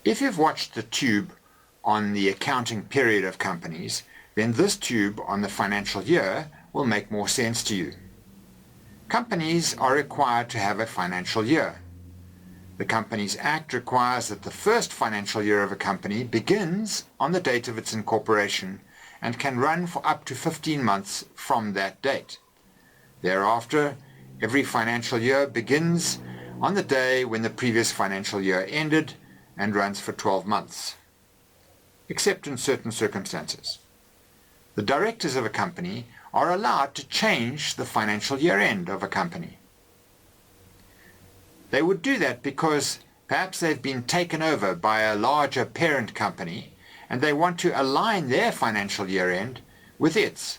If you've watched the tube on the accounting period of companies, then this tube on the financial year will make more sense to you. Companies are required to have a financial year. The Companies Act requires that the first financial year of a company begins on the date of its incorporation and can run for up to 15 months from that date. Thereafter, every financial year begins on the day when the previous financial year ended and runs for 12 months, except in certain circumstances. The directors of a company are allowed to change the financial year end of a company. They would do that because perhaps they've been taken over by a larger parent company and they want to align their financial year end with its.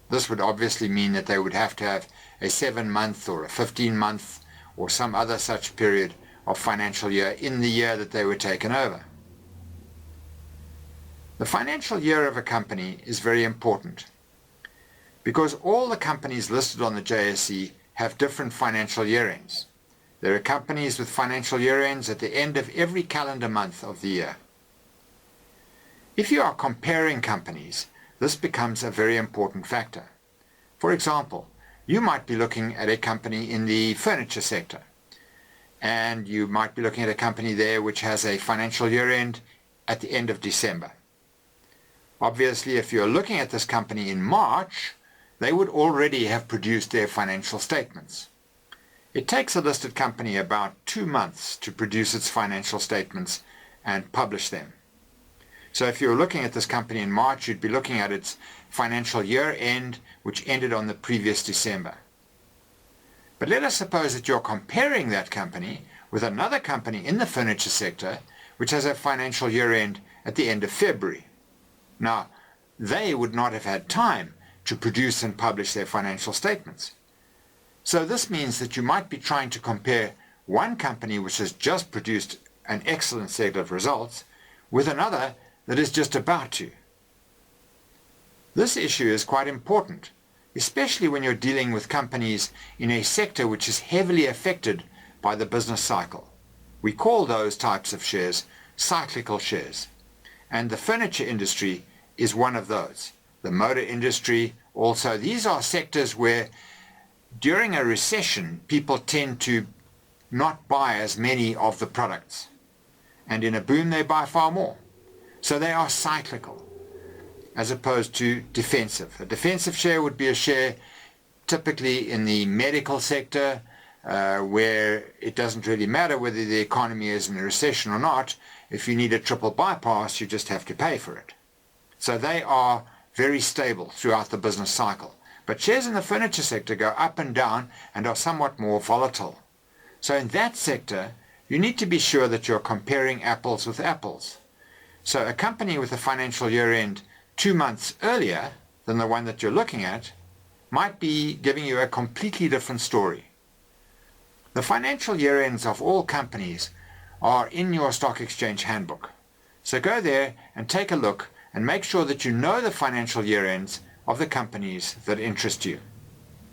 This would obviously mean that they would have to have a 7-month or a 15-month or some other such period of financial year in the year that they were taken over. The financial year of a company is very important because all the companies listed on the JSE have different financial year ends. There are companies with financial year ends at the end of every calendar month of the year. If you are comparing companies, this becomes a very important factor. For example, you might be looking at a company in the furniture sector, and you might be looking at a company there which has a financial year end at the end of December. Obviously, if you're looking at this company in March, they would already have produced their financial statements. It takes a listed company about 2 months to produce its financial statements and publish them. So if you're looking at this company in March, you'd be looking at its financial year end, which ended on the previous December. But let us suppose that you're comparing that company with another company in the furniture sector, which has a financial year end at the end of February. Now, they would not have had time to produce and publish their financial statements. So this means that you might be trying to compare one company which has just produced an excellent set of results with another that is just about to. This issue is quite important, especially when you're dealing with companies in a sector which is heavily affected by the business cycle. We call those types of shares cyclical shares, and the furniture industry is one of those. The motor industry also. These are sectors where during a recession people tend to not buy as many of the products, and in a boom they buy far more. So they are cyclical as opposed to defensive. A defensive share would be a share typically in the medical sector where it doesn't really matter whether the economy is in a recession or not. If you need a triple bypass, you just have to pay for it. So they are very stable throughout the business cycle. But shares in the furniture sector go up and down and are somewhat more volatile. So in that sector, you need to be sure that you're comparing apples with apples. So a company with a financial year end 2 months earlier than the one that you're looking at might be giving you a completely different story. The financial year ends of all companies are in your stock exchange handbook. So go there and take a look and make sure that you know the financial year ends of the companies that interest you.